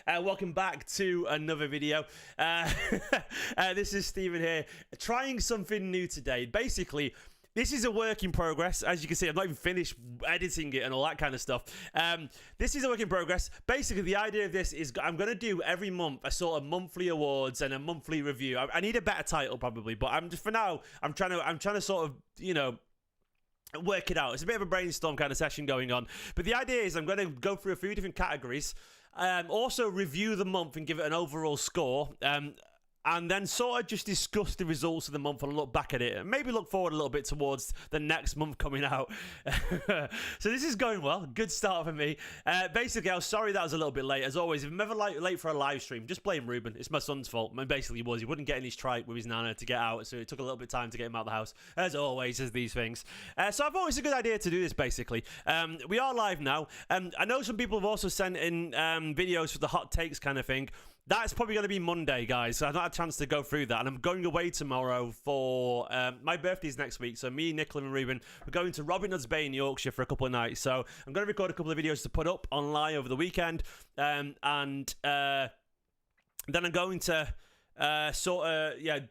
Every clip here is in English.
Welcome back to another video. This is Steven here, trying something new today. Basically, this is a work in progress. As you can see, I've not even finished editing it and all that kind of stuff. This is a work in progress. Basically, the idea of this is I'm going to do every month a sort of monthly awards and a monthly review. I need a better title probably, but for now, I'm trying to sort of, you know, work it out. It's a bit of a brainstorm kind of session going on, but the idea is I'm going to go through a few different categories, also review the month and give it an overall score, and then sort of just discuss the results of the month and look back at it and maybe look forward a little bit towards the next month coming out. So this is going well. Good start for me. Basically, I was sorry that I was a little bit late. As always, if I'm ever late for a live stream, just blame Ruben. It's my son's fault. I mean, basically, he wouldn't get in his trike with his nana to get out, so it took a little bit of time to get him out of the house. As always, as these things. So I thought it's a good idea to do this, basically. We are live now. I know some people have also sent in videos for the hot takes kind of thing. That's probably going to be Monday, guys. So I've not had a chance to go through that. And I'm going away tomorrow for my birthday's next week. So me, Nicola and Ruben, we're going to Robin Hood's Bay in Yorkshire for a couple of nights. So I'm going to record a couple of videos to put up online over the weekend. Then I'm going to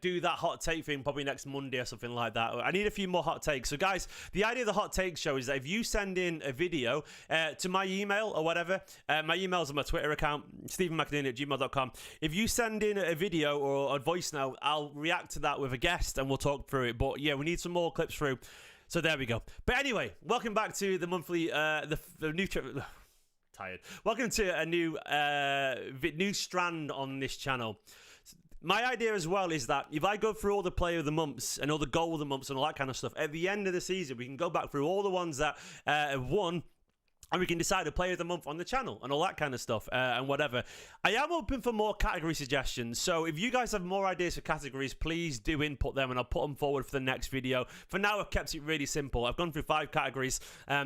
do that hot take thing probably next Monday or something like that. I need a few more hot takes. So guys, the idea of the hot take show is that if you send in a video to my email or whatever, my email's on my Twitter account, stephenmclean@gmail.com. If you send in a video or a voice note, I'll react to that with a guest and we'll talk through it. But yeah, we need some more clips through. So there we go. But anyway, welcome back to the monthly, the new tired. Welcome to a new strand on this channel. My idea as well is that if I go through all the player of the months and all the goal of the months and all that kind of stuff, at the end of the season, we can go back through all the ones that have won, and we can decide a player of the month on the channel and all that kind of stuff and whatever. I am open for more category suggestions. So if you guys have more ideas for categories, please do input them and I'll put them forward for the next video. For now, I've kept it really simple. I've gone through 5 categories,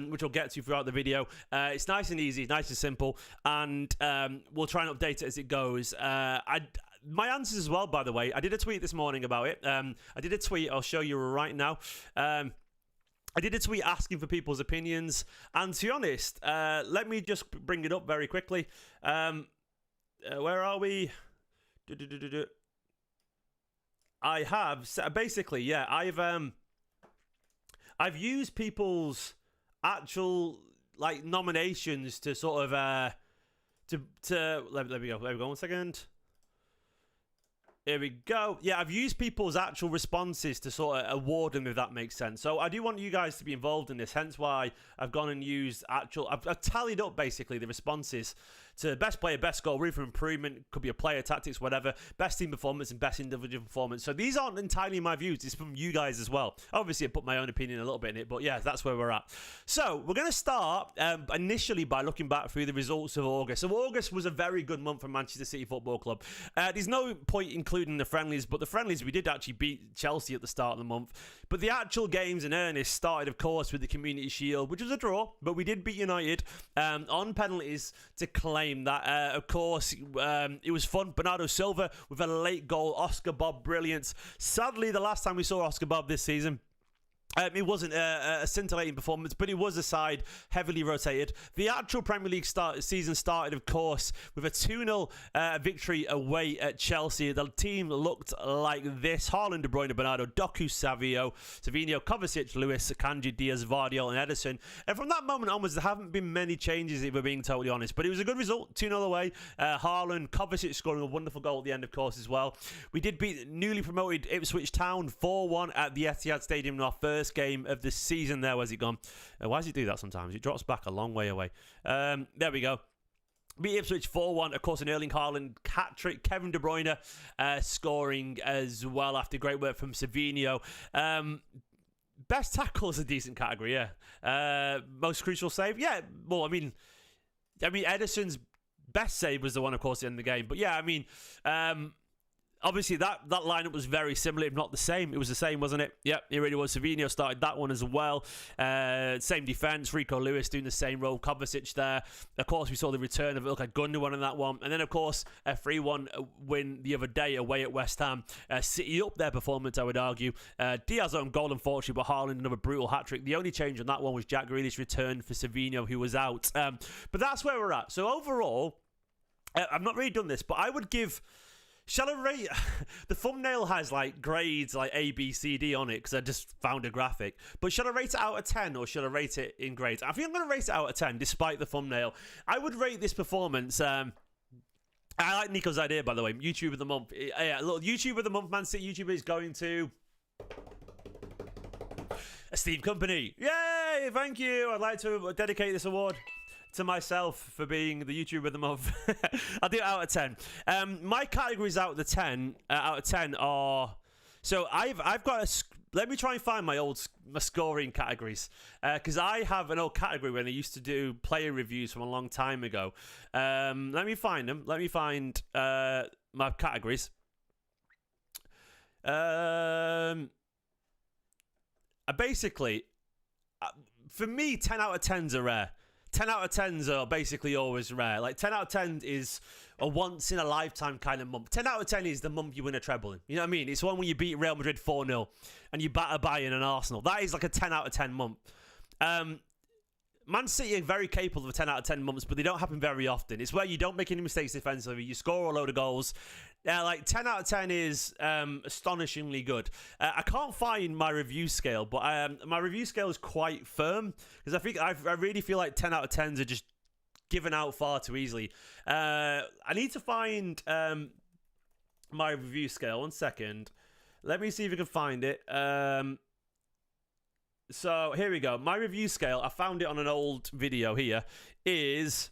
which I'll get to throughout the video. It's nice and easy, nice and simple. And we'll try and update it as it goes. My answers as well, by the way. I did a tweet this morning about it. I did a tweet. I'll show you right now. I did a tweet asking for people's opinions. And to be honest, let me just bring it up very quickly. Where are we? I have basically, yeah. I've used people's actual like nominations to sort of let me go. There we go. 1 second. Here we go. Yeah, I've used people's actual responses to sort of award them, if that makes sense. So I do want you guys to be involved in this, hence why I've gone and used actual... I've tallied up, basically, the responses to best player, best goal, room for improvement, could be a player, tactics, whatever, best team performance and best individual performance. So these aren't entirely my views. It's from you guys as well. Obviously, I put my own opinion a little bit in it, but yeah, that's where we're at. So we're going to start initially by looking back through the results of August. So August was a very good month for Manchester City Football Club. There's no point including the friendlies, but the friendlies we did actually beat Chelsea at the start of the month. But the actual games in earnest started, of course, with the Community Shield, which was a draw, but we did beat United on penalties to claim that. Of course, it was fun. Bernardo Silva with a late goal. Oscar Bob, brilliance. Sadly, the last time we saw Oscar Bob this season, it wasn't a scintillating performance, but it was a side heavily rotated. The actual Premier League season started, of course, with a 2-0 victory away at Chelsea. The team looked like this. Haaland, De Bruyne, Bernardo, Doku, Savinho, Kovacic, Lewis, Akanji, Diaz, Vardiol and Ederson. And from that moment onwards, there haven't been many changes, if we're being totally honest. But it was a good result, 2-0 away. Haaland, Kovacic scoring a wonderful goal at the end, of course, as well. We did beat newly promoted Ipswich Town 4-1 at the Etihad Stadium in our first game of the season there. Where's it gone? Why does it do that sometimes? It drops back a long way away. There we go. Beat Ipswich 4-1. Of course, an Erling Haaland hat-trick. Kevin De Bruyne scoring as well after great work from Savinho. Best tackle is a decent category, yeah. Most crucial save? Yeah. Well, I mean, Ederson's best save was the one, of course, in the game. But yeah, I mean... obviously, that lineup was very similar, if not the same. It was the same, wasn't it? Yep, it really was. Savinho started that one as well. Same defence. Rico Lewis doing the same role. Kovacic there. Of course, we saw the return of Ilkay Gundogan in that one. And then, of course, a 3-1 win the other day away at West Ham. City up their performance, I would argue. Diaz on goal, unfortunately, but Haaland another brutal hat-trick. The only change on that one was Jack Grealish returned for Savinho, who was out. But that's where we're at. So overall... I've not really done this, but I would give. Shall I rate? The thumbnail has like grades like A, B, C, D on it because I just found a graphic. But should I rate it out of 10 or should I rate it in grades? I think I'm going to rate it out of 10 despite the thumbnail. I would rate this performance. I like Nico's idea, by the way. YouTube of the month. Yeah, look, YouTube of the month, Man City YouTuber is going to Esteemed Kompany. Yay! Thank you. I'd like to dedicate this award to myself for being the YouTuber of the month. I'll do it out of 10. My categories out of 10 are. So I've got a. Let me try and find my scoring categories because I have an old category when I used to do player reviews from a long time ago. Let me find them. Let me find my categories. Basically, for me, 10 out of 10s are rare. 10 out of 10s are basically always rare. Like 10 out of 10 is a once in a lifetime kind of month. 10 out of 10 is the month you win a treble in. You know what I mean? It's one when you beat Real Madrid 4-0 and you batter Bayern and Arsenal. That is like a 10 out of 10 month. Man City are very capable of 10 out of 10 months, but they don't happen very often. It's where you don't make any mistakes defensively. You score a load of goals. Like 10 out of 10 is astonishingly good. I can't find my review scale, but my review scale is quite firm because I really feel like 10 out of 10s are just given out far too easily. I need to find my review scale. 1 second. Let me see if I can find it. So here we go. My review scale, I found it on an old video here, is...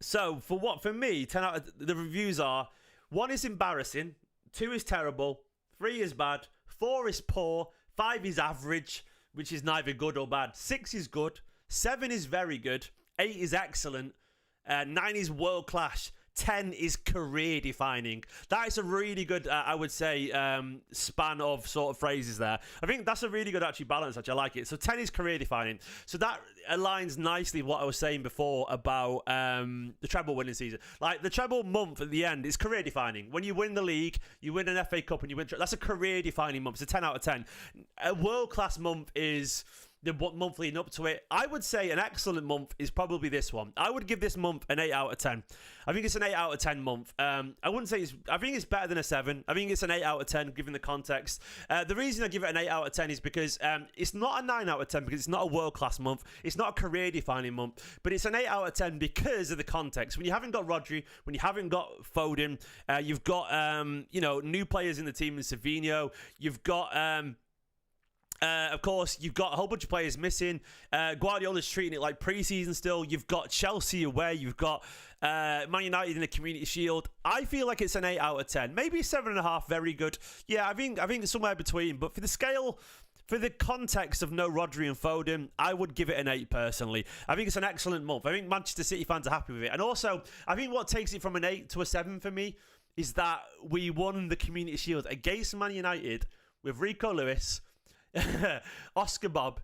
So for me, 10 out of the reviews are: 1 is embarrassing, 2 is terrible, 3 is bad, 4 is poor, 5 is average, which is neither good or bad, 6 is good, 7 is very good, 8 is excellent, 9 is world class, 10 is career defining. That is a really good, I would say, span of sort of phrases there. I think that's a really good actually balance. Actually, I like it. So 10 is career defining. So that aligns nicely with what I was saying before about the treble winning season. Like the treble month at the end is career defining. When you win the league, you win an FA Cup, and you win. That's a career defining month. It's a 10 out of 10. A world class month is the month leading up to it. I would say an excellent month is probably this one. I would give this month an 8 out of 10. I think it's an 8 out of 10 month. I wouldn't say I think it's better than a 7. I think it's an 8 out of 10 given the context. The reason I give it an 8 out of 10 is because it's not a 9 out of 10 because it's not a world-class month. It's not a career-defining month. But it's an 8 out of 10 because of the context. When you haven't got Rodri, when you haven't got Foden, you've got new players in the team in Savinho. You've got... of course, you've got a whole bunch of players missing. Guardiola's treating it like pre-season still. You've got Chelsea away. You've got Man United in the Community Shield. I feel like it's an 8 out of 10. Maybe 7.5, very good. Yeah, I think it's somewhere between. But for the scale, for the context of no Rodri and Foden, I would give it an 8 personally. I think it's an excellent month. I think Manchester City fans are happy with it. And also, I think what takes it from an 8 to a 7 for me is that we won the Community Shield against Man United with Rico Lewis, Oscar Bob,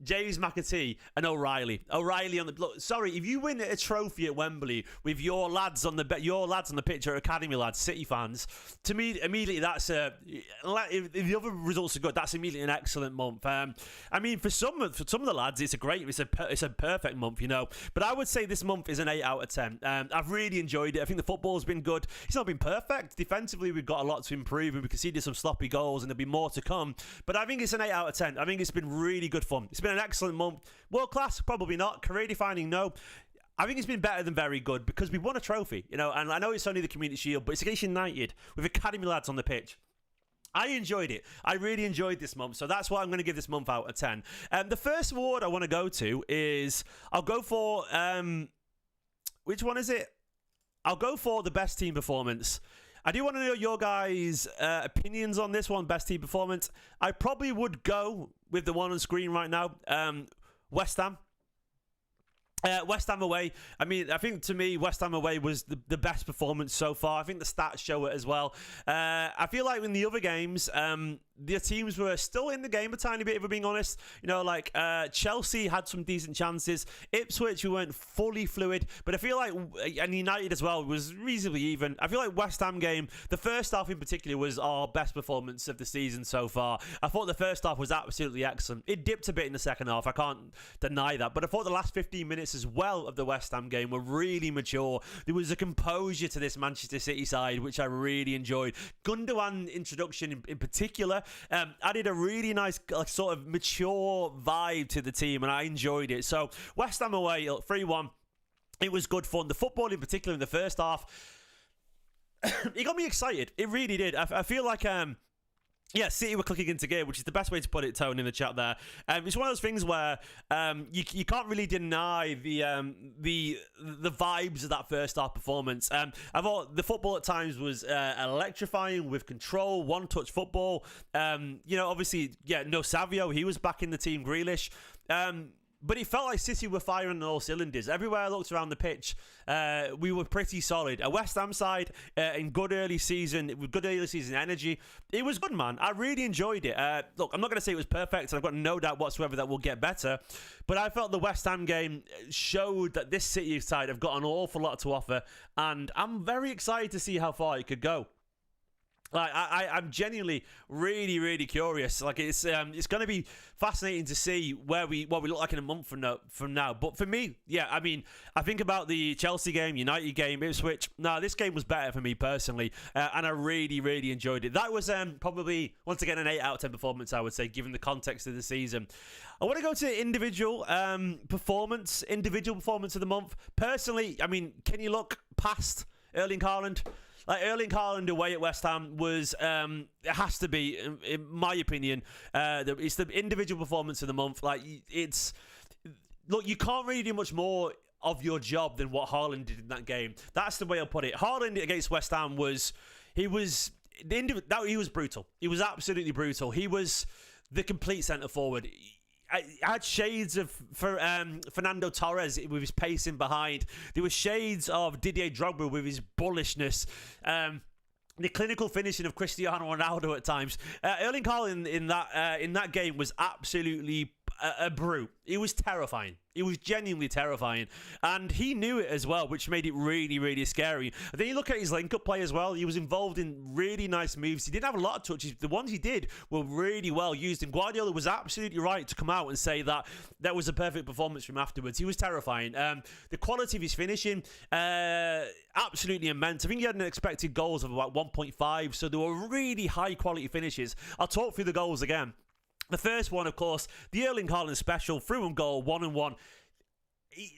James McAtee, and O'Reilly. O'Reilly on the look. Sorry, if you win a trophy at Wembley with your lads on the pitch are Academy lads, City fans. To me, immediately that's if the other results are good, that's immediately an excellent month. I mean, for some of the lads, it's a perfect month, you know. But I would say this month is an 8 out of 10. I've really enjoyed it. I think the football's been good. It's not been perfect. Defensively, we've got a lot to improve, and we conceded some sloppy goals, and there'll be more to come. But I think it's an 8 out of 10. I think it's been really good fun. It's been an excellent month. World class, probably not. Career defining, no. I think it's been better than very good because we've won a trophy, you know, and I know it's only the Community Shield, but it's against United with Academy lads on the pitch. I enjoyed it. I really enjoyed this month, so that's what I'm going to give this month out of 10. The first award I want to go to is, I'll go for, which one is it? I'll go for the best team performance. I do want to know your guys' opinions on this one, best team performance. I probably would go with the one on screen right now, West Ham. West Ham away. I mean, I think to me, West Ham away was the best performance so far. I think the stats show it as well. I feel like in the other games, the teams were still in the game a tiny bit, if we're being honest. Like Chelsea had some decent chances. Ipswich, we weren't fully fluid, but I feel like, and United as well, was reasonably even. I feel like West Ham game, the first half in particular, was our best performance of the season so far. I thought the first half was absolutely excellent. It dipped a bit in the second half, I can't deny that, but I thought the last 15 minutes as well of the West Ham game were really mature. There was a composure to this Manchester City side, which I really enjoyed. Gundogan introduction in particular added a really nice sort of mature vibe to the team, and I enjoyed it. So West Ham away 3-1. It was good fun. The football in particular in the first half, it got me excited. It really did. I feel like City were clicking into gear, which is the best way to put it, Tone, in the chat there. It's one of those things where you can't really deny the vibes of that first half performance. I thought the football at times was electrifying, with control, one-touch football. Obviously, no Savio, he was back in the team, Grealish. But it felt like City were firing on all cylinders. Everywhere I looked around the pitch, we were pretty solid. A West Ham side in good early season energy. It was good, man. I really enjoyed it. Look, I'm not going to say it was perfect, and I've got no doubt whatsoever that we'll get better. But I felt the West Ham game showed that this City side have got an awful lot to offer, and I'm very excited to see how far it could go. Like I'm genuinely really, really curious. Like it's going to be fascinating to see what we look like in a month from now. But for me, I mean, I think about the Chelsea game, United game, Ipswich. No, this game was better for me personally, and I really, really enjoyed it. That was probably once again an 8 out of 10 performance, I would say, given the context of the season. I want to go to individual performance of the month. Personally, I mean, can you look past Erling Haaland? Like Erling Haaland away at West Ham was, it has to be, in my opinion, it's the individual performance of the month. Like look, you can't really do much more of your job than what Haaland did in that game. That's the way I'll put it. Haaland against West Ham was brutal. He was absolutely brutal. He was the complete centre forward. I had shades of Fernando Torres with his pacing behind. There were shades of Didier Drogba with his bullishness. The clinical finishing of Cristiano Ronaldo at times. Erling Haaland in that game was absolutely a brute. It was terrifying. It was genuinely terrifying. And he knew it as well, which made it really, really scary. And then you look at his link-up play as well. He was involved in really nice moves. He didn't have a lot of touches. The ones he did were really well used. And Guardiola was absolutely right to come out and say that was a perfect performance from afterwards. He was terrifying. The quality of his finishing, absolutely immense. I think he had an expected goals of about 1.5. So there were really high-quality finishes. I'll talk through the goals again. The first one, of course, the Erling Haaland special, through and goal, 1-1.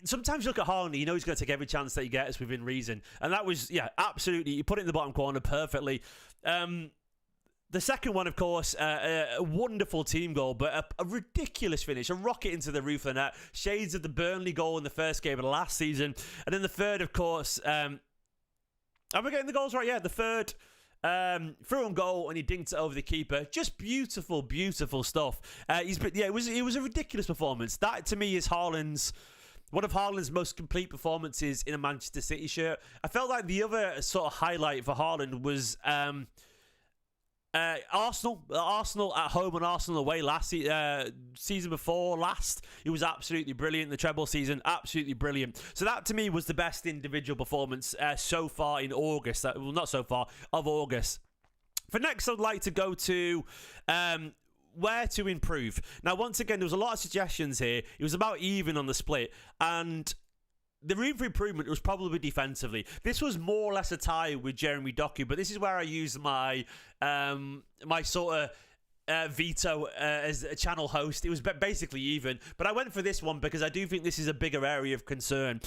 Sometimes you look at Haaland, you know he's going to take every chance that he gets within reason. And that was, absolutely. He put it in the bottom corner perfectly. The second one, of course, a wonderful team goal, but a ridiculous finish, a rocket into the roof of the net. Shades of the Burnley goal in the first game of the last season. And then the third, of course, am I getting the goals right? Yeah, the third... through on goal and he dinked it over the keeper. Just beautiful, beautiful stuff. It was a ridiculous performance. That to me is one of Haaland's most complete performances in a Manchester City shirt. I felt like the other sort of highlight for Haaland was Arsenal at home and Arsenal away last season before last. It was absolutely brilliant. The treble season, absolutely brilliant. So that to me was the best individual performance so far in August. Well, not so far, of August. For next, I'd like to go to where to improve. Now, once again, there was a lot of suggestions here. It was about even on the split, and the room for improvement was probably defensively. This was more or less a tie with Jeremy Doku, but this is where I use my my sort of veto as a channel host. It was basically even, but I went for this one because I do think this is a bigger area of concern.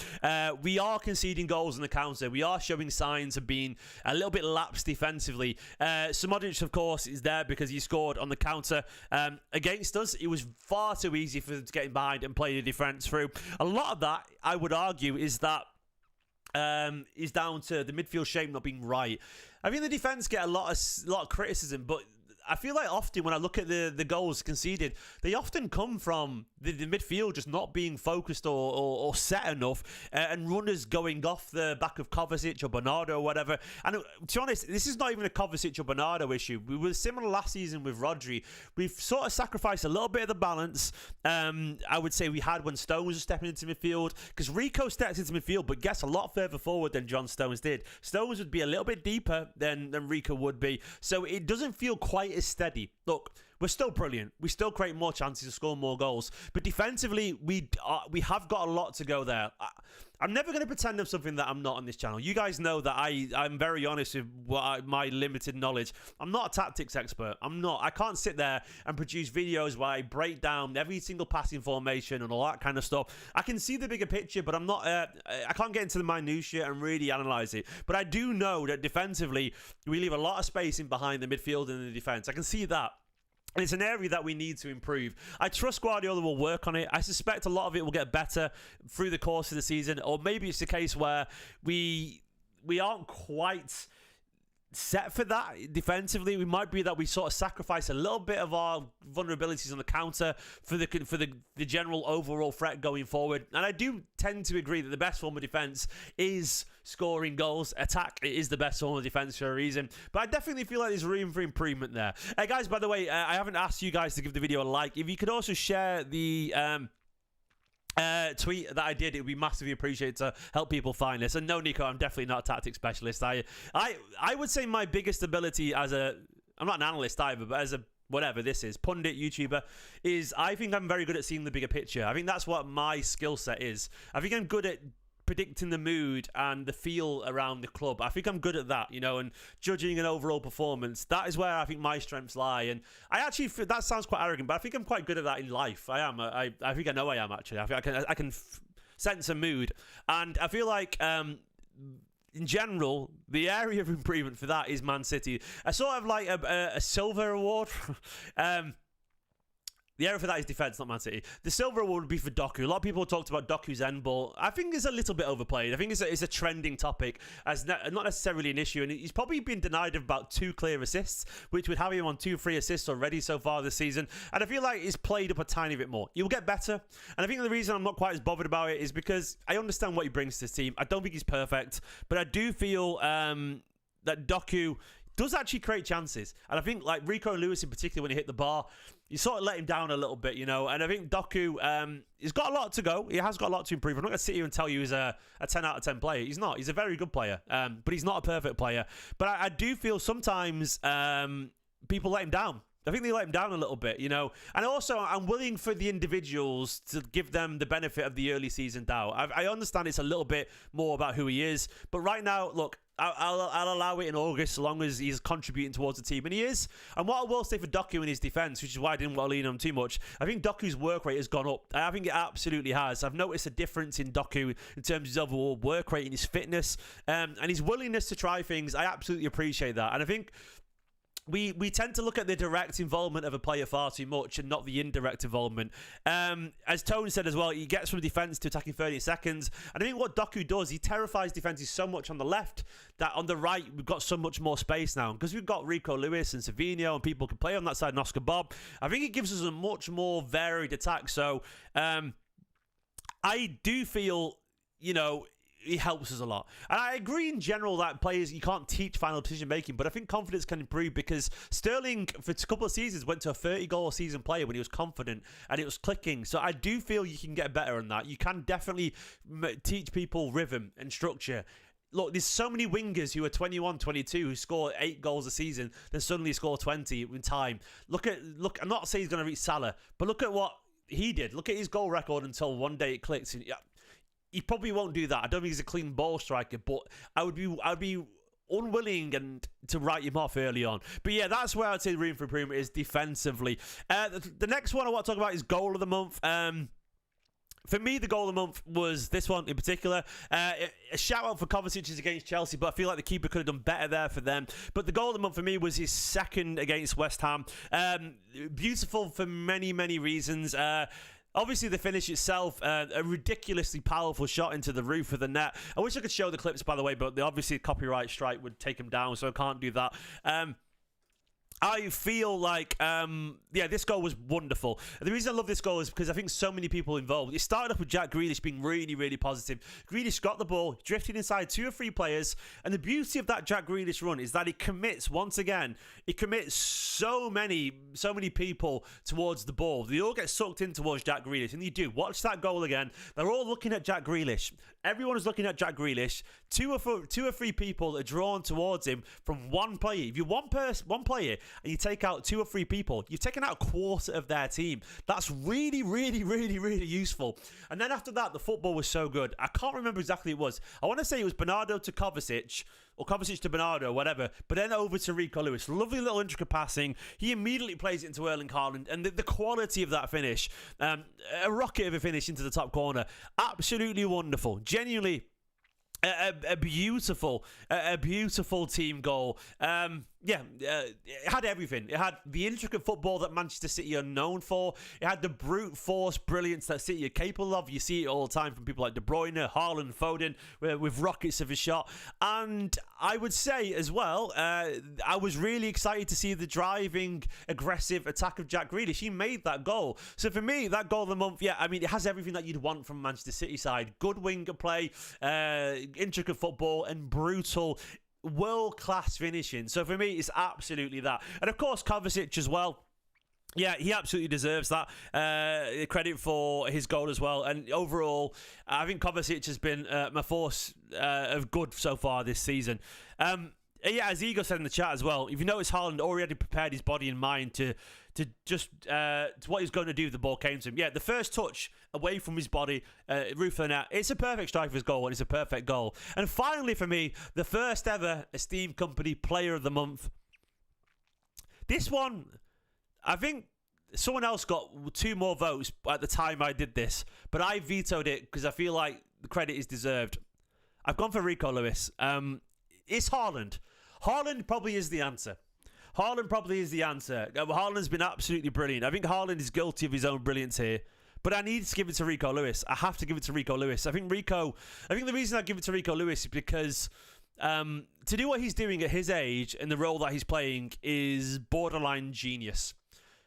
We are conceding goals on the counter. We are showing signs of being a little bit lapsed defensively. Modric, of course, is there because he scored on the counter against us. It was far too easy for them to get in behind and play the defence through. A lot of that, I would argue, is that is down to the midfield shape not being right. I think the defence get a lot of criticism, but I feel like often when I look at the goals conceded, they often come from the midfield just not being focused or set enough, and runners going off the back of Kovacic or Bernardo or whatever. And to be honest, this is not even a Kovacic or Bernardo issue. We were similar last season with Rodri. We've sort of sacrificed a little bit of the balance. I would say we had when Stones was stepping into midfield, because Rico steps into midfield but gets a lot further forward than John Stones did. Stones would be a little bit deeper than Rico would be, so it doesn't feel quite as steady. Look, we're still brilliant. We still create more chances to score more goals, but defensively, we have got a lot to go there. I'm never going to pretend I'm something that I'm not on this channel. You guys know that I'm very honest with my limited knowledge. I'm not a tactics expert. I'm not. I can't sit there and produce videos where I break down every single passing formation and all that kind of stuff. I can see the bigger picture, but I'm not. I can't get into the minutiae and really analyze it. But I do know that defensively, we leave a lot of space in behind the midfield and the defense. I can see that. And it's an area that we need to improve. I trust Guardiola will work on it. I suspect a lot of it will get better through the course of the season. Or maybe it's the case where we aren't quite set for that defensively. We might be that we sort of sacrifice a little bit of our vulnerabilities on the counter for the general overall threat going forward. And I do tend to agree that the best form of defense is scoring goals. Attack is the best form of defense for a reason, but I definitely feel like there's room for improvement there. Guys, by the way, I haven't asked you guys to give the video a like. If you could also share the tweet that I did, it would be massively appreciated to help people find this. And no, Nico, I'm definitely not a tactics specialist. I would say my biggest ability I'm not an analyst either, but as a whatever this is, pundit, YouTuber, is I think I'm very good at seeing the bigger picture. I think that's what my skill set is. I think I'm good at predicting the mood and the feel around the club. I think I'm good at that, and judging an overall performance. That is where I think my strengths lie. And I actually, that sounds quite arrogant, but I think I'm quite good at that in life. I am. I think I know I am, actually. I think I can sense a mood. And I feel like, in general, the area of improvement for that is Man City. I sort of like a silver award. The area for that is defense, not Man City. The silver award would be for Doku. A lot of people talked about Doku's end ball. I think it's a little bit overplayed. I think it's a trending topic, as not necessarily an issue. And he's probably been denied of about 2 clear assists, which would have him on 2 free assists already so far this season. And I feel like he's played up a tiny bit more. He'll get better. And I think the reason I'm not quite as bothered about it is because I understand what he brings to this team. I don't think he's perfect, but I do feel that Doku does actually create chances. And I think, like Rico and Lewis in particular, when he hit the bar, you sort of let him down a little bit, And I think Doku, he's got a lot to go. He has got a lot to improve. I'm not going to sit here and tell you he's a 10 out of 10 player. He's not. He's a very good player, but he's not a perfect player. But I do feel sometimes people let him down. I think they let him down a little bit, And also, I'm willing for the individuals to give them the benefit of the early season doubt. I understand it's a little bit more about who he is. But right now, look, I'll allow it in August, so long as he's contributing towards the team. And he is. And what I will say for Doku in his defence, which is why I didn't want to lean on him too much, I think Doku's work rate has gone up. I think it absolutely has. I've noticed a difference in Doku in terms of his overall work rate and his fitness and his willingness to try things. I absolutely appreciate that. And I think we tend to look at the direct involvement of a player far too much and not the indirect involvement. As Tone said as well, he gets from defence to attacking 30 seconds. And I think what Doku does, he terrifies defences so much on the left that on the right, we've got so much more space now. Because we've got Rico Lewis and Savinho and people can play on that side and Oscar Bob. I think it gives us a much more varied attack. So I do feel, he helps us a lot. And I agree in general that players, you can't teach final decision making, but I think confidence can improve because Sterling, for a couple of seasons, went to a 30-goal season player when he was confident and it was clicking. So I do feel you can get better on that. You can definitely teach people rhythm and structure. Look, there's so many wingers who are 21, 22 who score 8 goals a season, then suddenly score 20 in time. Look, I'm not saying he's going to reach Salah, but look at what he did. Look at his goal record until one day it clicks. He probably won't do that. I don't think he's a clean ball striker, but I'd be unwilling and to write him off early on. But yeah, that's where I'd say the room for improvement is defensively. The next one I want to talk about is goal of the month. For me, the goal of the month was this one in particular. A shout out for Kovacic against Chelsea, but I feel like the keeper could have done better there for them. But the goal of the month for me was his second against West Ham. Beautiful for many, many reasons. Obviously, the finish itself, a ridiculously powerful shot into the roof of the net. I wish I could show the clips, by the way, but obviously copyright strike would take him down, so I can't do that. I feel like, this goal was wonderful. And the reason I love this goal is because I think so many people involved. It started off with Jack Grealish being really, really positive. Grealish got the ball, drifted inside 2 or 3 players, and the beauty of that Jack Grealish run is that he commits, once again, so many people towards the ball. They all get sucked in towards Jack Grealish, and you do. Watch that goal again. They're all looking at Jack Grealish. Everyone is looking at Jack Grealish. 2 or 3 people are drawn towards him from one player. If you're one player, and you take out 2 or 3 people, you've taken out a quarter of their team. That's really, really, really, really useful. And then after that, the football was so good. I can't remember exactly who it was. I want to say it was Bernardo to Kovacic, or Kovacic to Bernardo, whatever, but then over to Rico Lewis. Lovely little intricate passing. He immediately plays it into Erling Haaland, and the quality of that finish, a rocket of a finish into the top corner. Absolutely wonderful. Genuinely, a beautiful team goal. It had everything. It had the intricate football that Manchester City are known for. It had the brute force brilliance that City are capable of. You see it all the time from people like De Bruyne, Haaland, Foden, with rockets of a shot. And I would say as well, I was really excited to see the driving, aggressive attack of Jack Grealish. He made that goal. So for me, that goal of the month, it has everything that you'd want from Manchester City side. Good winger play, intricate football, and brutal world-class finishing. So for me, it's absolutely that. And of course, Kovacic as well. Yeah, he absolutely deserves that credit for his goal as well. And overall, I think Kovacic has been my force of good so far this season. As Igor said in the chat as well, if you notice, Haaland already prepared his body and mind to what he's going to do if the ball came to him. Yeah, the first touch away from his body, roof of the net. It's a perfect strike for his goal, and it's a perfect goal. And finally, for me, the first ever Esteemed Kompany Player of the Month. This one, I think someone else got 2 more votes at the time I did this, but I vetoed it because I feel like the credit is deserved. I've gone for Rico Lewis. It's Haaland. Haaland probably is the answer. Haaland's been absolutely brilliant. I think Haaland is guilty of his own brilliance here. But I need to give it to Rico Lewis. I have to give it to Rico Lewis. I think the reason I give it to Rico Lewis is because to do what he's doing at his age and the role that he's playing is borderline genius.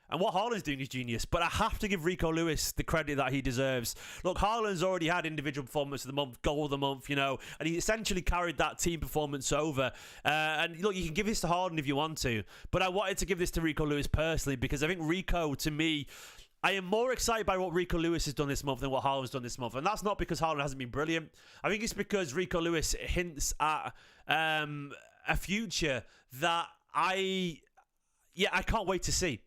And what Haaland's doing is genius, but I have to give Rico Lewis the credit that he deserves. Look, Haaland's already had individual performance of the month, goal of the month, and he essentially carried that team performance over. And look, you can give this to Haaland if you want to, but I wanted to give this to Rico Lewis personally because I think Rico, to me, I am more excited by what Rico Lewis has done this month than what Haaland's done this month. And that's not because Haaland hasn't been brilliant. I think it's because Rico Lewis hints at a future that I can't wait to see.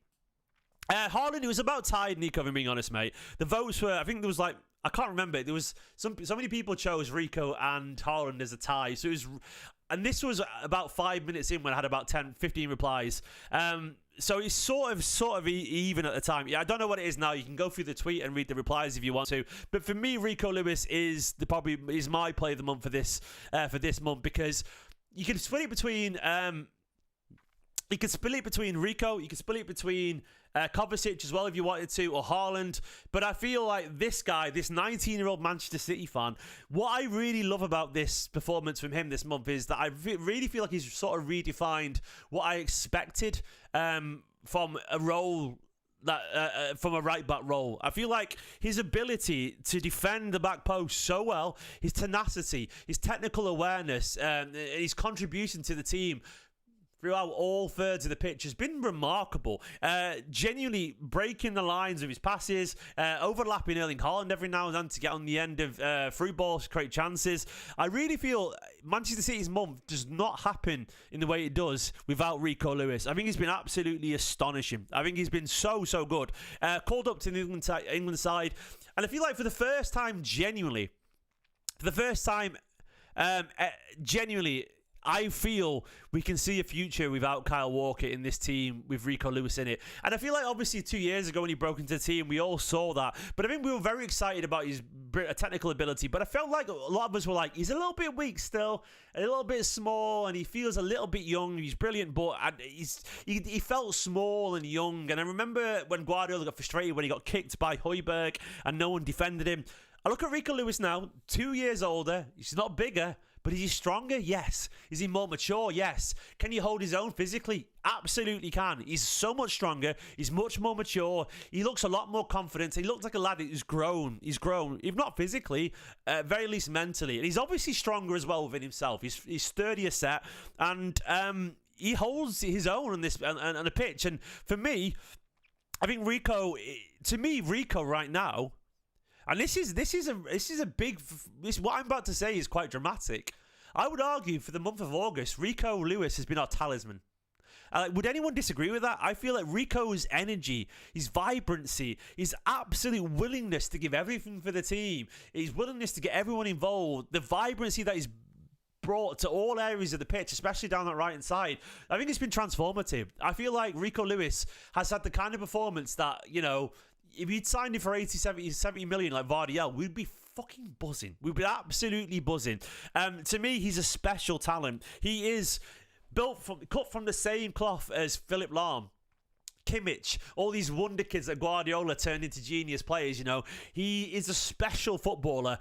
Haaland, it was about tied, Nico, if I'm being honest, mate. The votes were, I think there was like, I can't remember. There was so many people chose Rico and Haaland as a tie. So it was, and this was about 5 minutes in when I had about 10, 15 replies. So it's sort of even at the time. Yeah, I don't know what it is now. You can go through the tweet and read the replies if you want to. But for me, Rico Lewis is my play of the month for this month because you can split it between Rico, you can split it between Kovacic as well if you wanted to, or Haaland. But I feel like this guy, this 19-year-old Manchester City fan, what I really love about this performance from him this month is that I really feel like he's sort of redefined what I expected from a role from a right back role. I feel like his ability to defend the back post so well, his tenacity, his technical awareness, his contribution to the team throughout all thirds of the pitch has been remarkable. Genuinely breaking the lines of his passes, overlapping Erling Haaland every now and then to get on the end of through balls, create chances. I really feel Manchester City's month does not happen in the way it does without Rico Lewis. I think he's been absolutely astonishing. I think he's been so good. Called up to the England side, and I feel like for the first time, genuinely, I feel we can see a future without Kyle Walker in this team with Rico Lewis in it. And I feel like obviously 2 years ago when he broke into the team, we all saw that. But I think we were very excited about his technical ability. But I felt like a lot of us were like, he's a little bit weak still, a little bit small, and he feels a little bit young. He's brilliant, but he felt small and young. And I remember when Guardiola got frustrated when he got kicked by Højbjerg and no one defended him. I look at Rico Lewis now, 2 years older. He's not bigger, But is he stronger? Yes. Is he more mature? Yes. Can he hold his own physically? Absolutely can. He's so much stronger. He's much more mature. He looks a lot more confident. He looks like a lad who's grown. He's grown, if not physically, very least mentally. And he's obviously stronger as well within himself. He's sturdier set, and he holds his own on this on the pitch. And for me, I think Rico right now. And this is a big. What I'm about to say is quite dramatic. I would argue for the month of August, Rico Lewis has been our talisman. Would anyone disagree with that? I feel like Rico's energy, his vibrancy, his absolute willingness to give everything for the team, his willingness to get everyone involved, the vibrancy that he's brought to all areas of the pitch, especially down that right-hand side, I think it's been transformative. I feel like Rico Lewis has had the kind of performance that, you know, if you'd signed him for 80, 70 million like Vardiel, we'd be fucking buzzing. We'd be absolutely buzzing. To me, he's a special talent. He is cut from the same cloth as Philip Lahm, Kimmich, all these wonder kids that Guardiola turned into genius players, you know. He is a special footballer.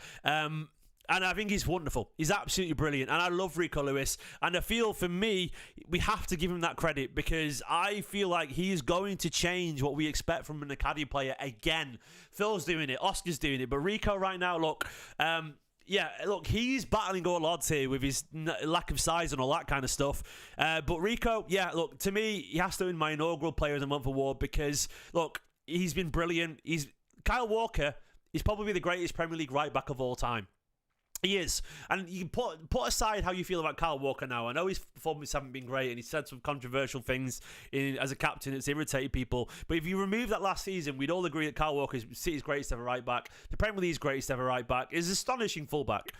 And I think he's wonderful. He's absolutely brilliant. And I love Rico Lewis. And I feel, for me, we have to give him that credit, because I feel like he is going to change what we expect from an academy player again. Phil's doing it. Oscar's doing it. But Rico right now, look, he's battling all odds here with his lack of size and all that kind of stuff. But Rico, look, to me, he has to win my inaugural Player of the Month award, because, look, he's been brilliant. Kyle Walker is probably the greatest Premier League right back of all time. He is. And you can put aside how you feel about Kyle Walker now. I know his performances haven't been great, and he said some controversial things as a captain that's irritated people. But if you remove that last season, we'd all agree that Kyle Walker is City's greatest ever right back, the Premier League's greatest ever right back, is astonishing fullback.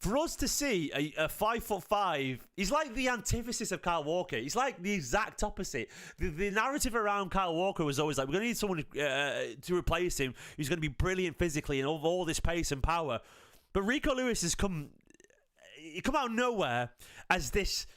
For us to see a 5'5", he's like the antithesis of Kyle Walker. He's like the exact opposite. The narrative around Kyle Walker was always like, we're going to need someone to replace him who's going to be brilliant physically and all this pace and power. But Rico Lewis has come out of nowhere as this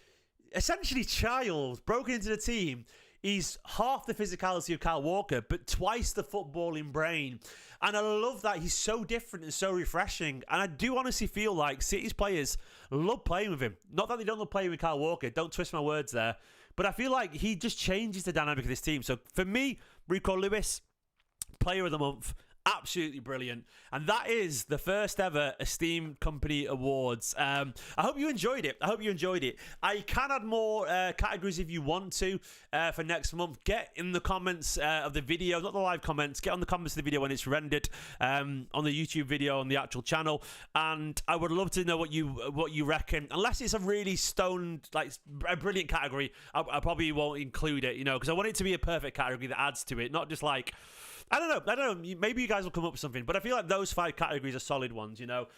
essentially child broken into the team. He's half the physicality of Kyle Walker, but twice the footballing brain. And I love that he's so different and so refreshing. And I do honestly feel like City's players love playing with him. Not that they don't love playing with Kyle Walker. Don't twist my words there. But I feel like he just changes the dynamic of this team. So for me, Rico Lewis, Player of the Month. Absolutely brilliant. And that is the first ever Esteemed Kompany Awards. I hope you enjoyed it. I can add more categories if you want to for next month. Get in the comments of the video, not the live comments. Get on the comments of the video when it's rendered on the YouTube video on the actual channel. And I would love to know what you reckon. Unless it's a really stoned, like a brilliant category, I probably won't include it, you know, because I want it to be a perfect category that adds to it, not just like, I don't know. Maybe you guys will come up with something, but I feel like those 5 categories are solid ones. You know,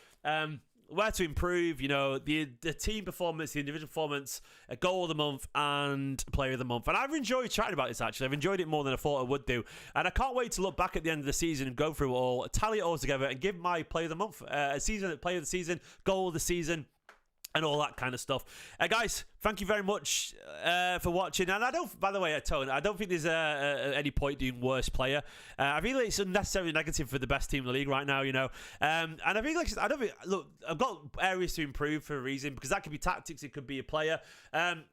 where to improve. You know, the team performance, the individual performance, a goal of the month, and player of the month. And I've enjoyed chatting about this. Actually, I've enjoyed it more than I thought I would do, and I can't wait to look back at the end of the season and go through it all, tally it all together, and give my player of the month, player of the season, goal of the season, and all that kind of stuff. Guys, thank you very much for watching. And I don't, by the way, Tone, I don't think there's any point doing worst player. I feel like it's unnecessarily negative for the best team in the league right now, you know. And I think look, I've got areas to improve for a reason, because that could be tactics, it could be a player.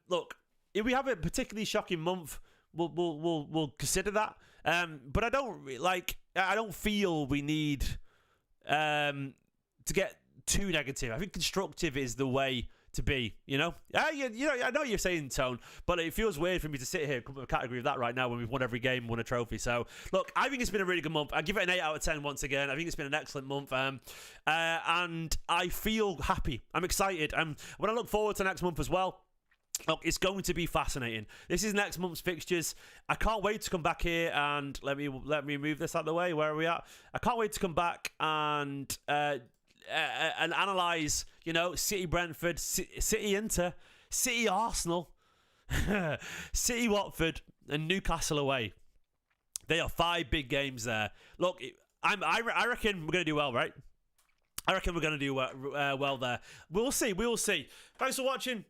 Look, if we have a particularly shocking month, we'll consider that. But I don't feel we need to get too negative. I think constructive is the way to be, you know? You know, I know you're saying, Tone, but it feels weird for me to sit here and come up with a category of that right now when we've won every game, won a trophy. So, look, I think it's been a really good month. I give it an 8 out of 10 once again. I think it's been an excellent month. And I feel happy. I'm excited. When I look forward to next month as well, look, it's going to be fascinating. This is next month's fixtures. I can't wait to come back here and let me move this out of the way. Where are we at? I can't wait to come back and analyse, you know, City Brentford, City Inter, City Arsenal, City Watford, and Newcastle away. They are 5 big games there. Look, I reckon we're going to do well, right? I reckon we're going to do well there. We'll see. Thanks for watching.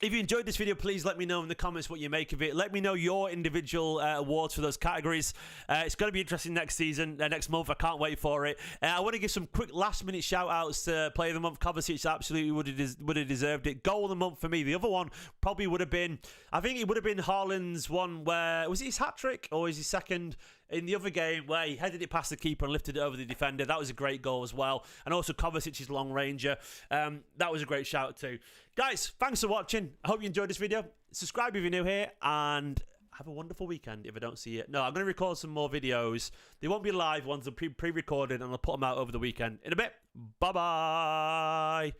If you enjoyed this video, please let me know in the comments what you make of it. Let me know your individual awards for those categories. It's going to be interesting next season, next month. I can't wait for it. I want to give some quick last-minute shout-outs to Player of the Month. Kovacic absolutely would have deserved it. Goal of the Month for me. The other one probably would have been, I think it would have been Haaland's one where, was it his hat-trick or was his second in the other game where he headed it past the keeper and lifted it over the defender? That was a great goal as well. And also Kovacic's long ranger. That was a great shout too. Guys, thanks for watching. I hope you enjoyed this video. Subscribe if you're new here, and have a wonderful weekend if I don't see it. No, I'm going to record some more videos. They won't be live ones. They'll be pre-recorded, and I'll put them out over the weekend. In a bit. Bye-bye.